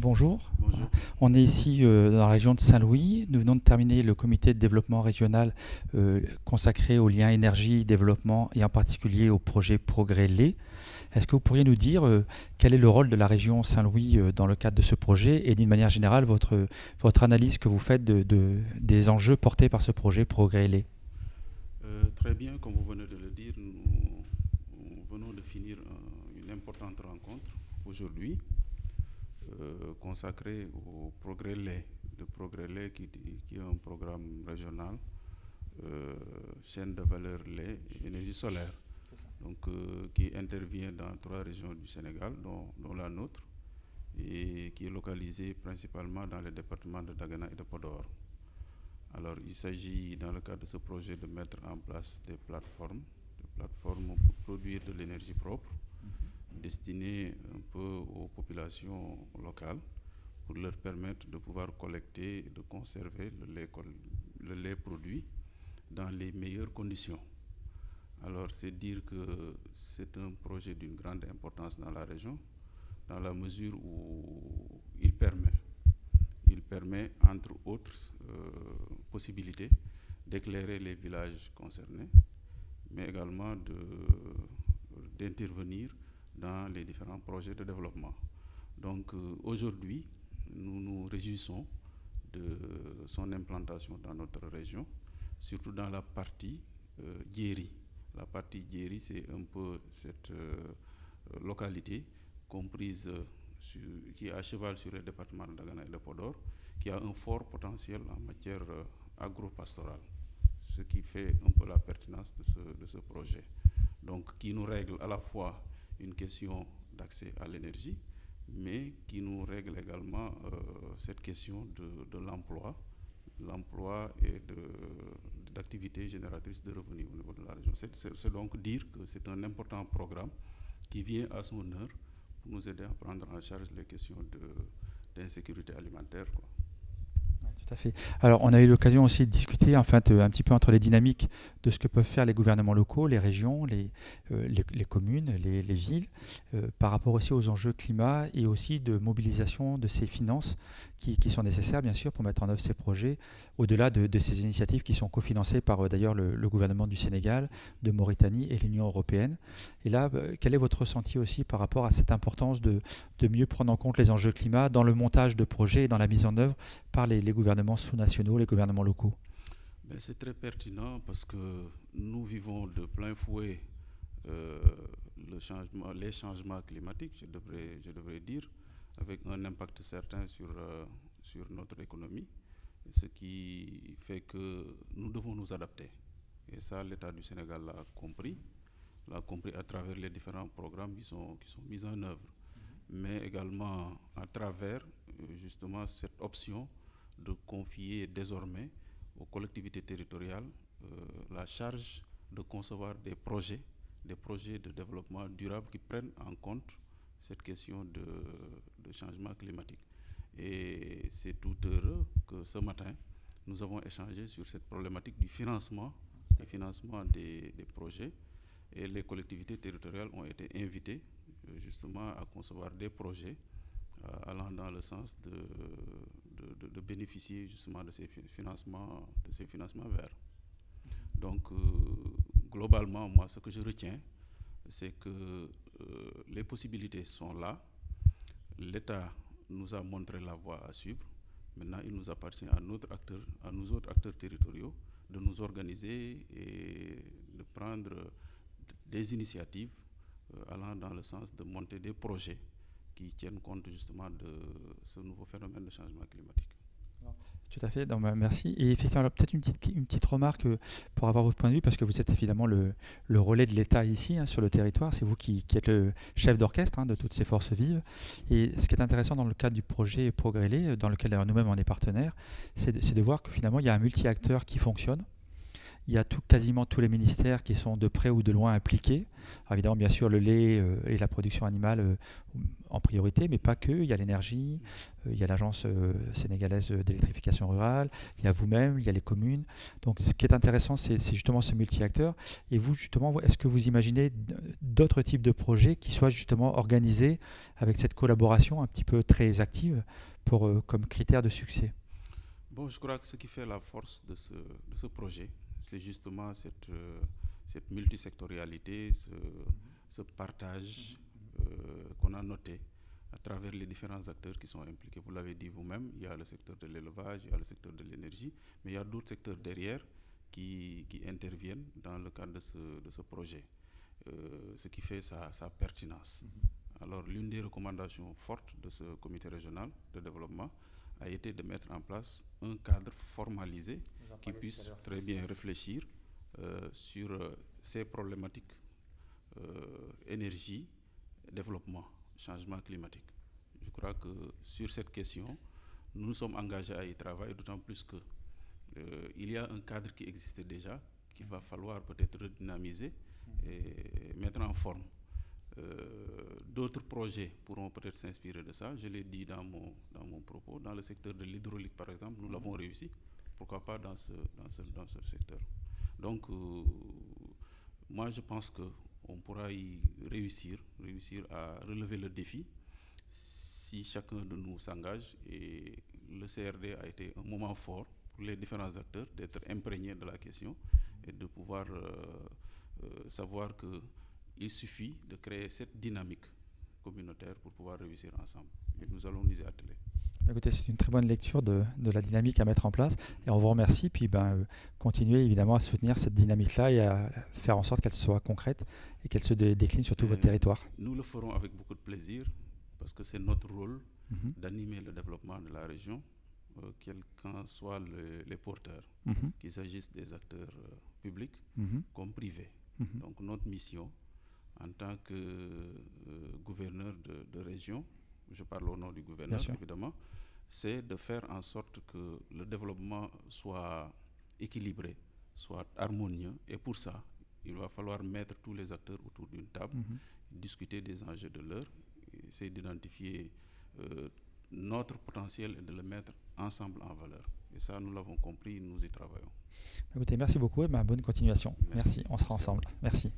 bonjour. Bonjour. On est ici dans la région de Saint-Louis. Nous venons de terminer le comité de développement régional consacré aux liens énergie-développement et en particulier au projet Progrès Lait. Est-ce que vous pourriez nous dire quel est le rôle de la région Saint-Louis dans le cadre de ce projet et d'une manière générale votre analyse que vous faites des enjeux portés par ce projet Progrès Lait? Très bien, comme vous venez de le dire, nous venons de finir une importante rencontre aujourd'hui consacrée au Progrès Lait. Le Progrès Lait qui est un programme régional, chaîne de valeur lait et énergie solaire, donc, qui intervient dans 3 régions du Sénégal, dont la nôtre, et qui est localisée principalement dans les départements de Dagana et de Podor. Alors, il s'agit, dans le cadre de ce projet, de mettre en place des plateformes pour produire de l'énergie propre, destinées un peu aux populations locales, pour leur permettre de pouvoir collecter et de conserver le lait produit dans les meilleures conditions. Alors, c'est dire que c'est un projet d'une grande importance dans la région, dans la mesure où il permet, entre autres possibilités, d'éclairer les villages concernés, mais également d'intervenir dans les différents projets de développement. Donc aujourd'hui, nous nous réjouissons de son implantation dans notre région, surtout dans la partie Djeri. La partie Djeri, c'est un peu cette localité comprise qui est à cheval sur les départements de Dagana et de Podor, qui a un fort potentiel en matière agro-pastorale, ce qui fait un peu la pertinence de ce projet. Donc, qui nous règle à la fois une question d'accès à l'énergie, mais qui nous règle également cette question de l'emploi et d'activités génératrices de revenus au niveau de la région. C'est donc dire que c'est un important programme qui vient à son heure pour nous aider à prendre en charge les questions d'insécurité alimentaire, quoi. Tout à fait. Alors, on a eu l'occasion aussi de discuter un petit peu entre les dynamiques de ce que peuvent faire les gouvernements locaux, les régions, les communes, les villes, par rapport aussi aux enjeux climat et aussi de mobilisation de ces finances qui sont nécessaires, bien sûr, pour mettre en œuvre ces projets, au-delà de ces initiatives qui sont cofinancées par d'ailleurs le gouvernement du Sénégal, de Mauritanie et l'Union européenne. Et là, quel est votre ressenti aussi par rapport à cette importance de mieux prendre en compte les enjeux climat dans le montage de projets et dans la mise en œuvre par les gouvernements sous-nationaux, les gouvernements locaux? C'est très pertinent parce que nous vivons de plein fouet les changements climatiques, je devrais dire, avec un impact certain sur notre économie, ce qui fait que nous devons nous adapter. Et ça, l'État du Sénégal l'a compris à travers les différents programmes qui sont mis en œuvre, mais également à travers justement cette option de confier désormais aux collectivités territoriales la charge de concevoir des projets de développement durable qui prennent en compte cette question de changement climatique. Et c'est tout heureux que ce matin, nous avons échangé sur cette problématique du financement des projets, et les collectivités territoriales ont été invitées justement à concevoir des projets allant dans le sens de bénéficier justement de ces financements verts. Donc, globalement, moi, ce que je retiens, c'est que les possibilités sont là. L'État nous a montré la voie à suivre. Maintenant, il nous appartient à nous autres acteurs territoriaux, de nous organiser et de prendre des initiatives allant dans le sens de monter des projets qui tiennent compte justement de ce nouveau phénomène de changement climatique. Tout à fait, merci. Et effectivement, peut-être une petite remarque pour avoir votre point de vue, parce que vous êtes évidemment le relais de l'État ici, sur le territoire. C'est vous qui êtes le chef d'orchestre de toutes ces forces vives. Et ce qui est intéressant dans le cadre du projet Progrès Lait, dans lequel nous-mêmes on est partenaires, c'est de voir que finalement il y a un multi-acteur qui fonctionne. Il y a quasiment tous les ministères qui sont de près ou de loin impliqués. Alors évidemment, bien sûr, le lait et la production animale en priorité, mais pas que. Il y a l'énergie, il y a l'Agence sénégalaise d'électrification rurale, il y a vous-même, il y a les communes. Donc ce qui est intéressant, c'est justement ce multi-acteur. Et vous, justement, est-ce que vous imaginez d'autres types de projets qui soient justement organisés avec cette collaboration un petit peu très active comme critère de succès? Bon, je crois que ce qui fait la force de ce projet, c'est justement cette multisectorialité, ce partage qu'on a noté à travers les différents acteurs qui sont impliqués. Vous l'avez dit vous-même, il y a le secteur de l'élevage, il y a le secteur de l'énergie, mais il y a d'autres secteurs derrière qui interviennent dans le cadre de ce projet, ce qui fait sa pertinence. Alors, l'une des recommandations fortes de ce comité régional de développement a été de mettre en place un cadre formalisé qui puisse très bien réfléchir sur ces problématiques énergie, développement, changement climatique. Je crois que sur cette question, nous nous sommes engagés à y travailler, d'autant plus que il y a un cadre qui existait déjà, qu'il va falloir peut-être redynamiser et mettre en forme. D'autres projets pourront peut-être s'inspirer de ça. Je l'ai dit dans mon propos. Dans le secteur de l'hydraulique, par exemple, nous l'avons réussi. Pourquoi pas dans ce secteur? Donc, moi, je pense qu'on pourra y réussir à relever le défi si chacun de nous s'engage. Et le CRD a été un moment fort pour les différents acteurs d'être imprégnés de la question et de pouvoir savoir que il suffit de créer cette dynamique communautaire pour pouvoir réussir ensemble. Et nous allons nous y atteler. Écoutez, c'est une très bonne lecture de la dynamique à mettre en place. Et on vous remercie. Puis continuez évidemment à soutenir cette dynamique-là et à faire en sorte qu'elle soit concrète et qu'elle se décline sur tout votre territoire. Nous le ferons avec beaucoup de plaisir parce que c'est notre rôle d'animer le développement de la région, quels qu'en soient les porteurs, qu'il s'agisse des acteurs publics comme privés. Donc notre mission, en tant que gouverneur de région, je parle au nom du gouverneur évidemment, c'est de faire en sorte que le développement soit équilibré, soit harmonieux. Et pour ça, il va falloir mettre tous les acteurs autour d'une table, discuter des enjeux de l'heure, essayer d'identifier notre potentiel et de le mettre ensemble en valeur. Et ça, nous l'avons compris, nous y travaillons. Écoutez, merci beaucoup et bonne continuation. Merci. On sera ensemble. Merci.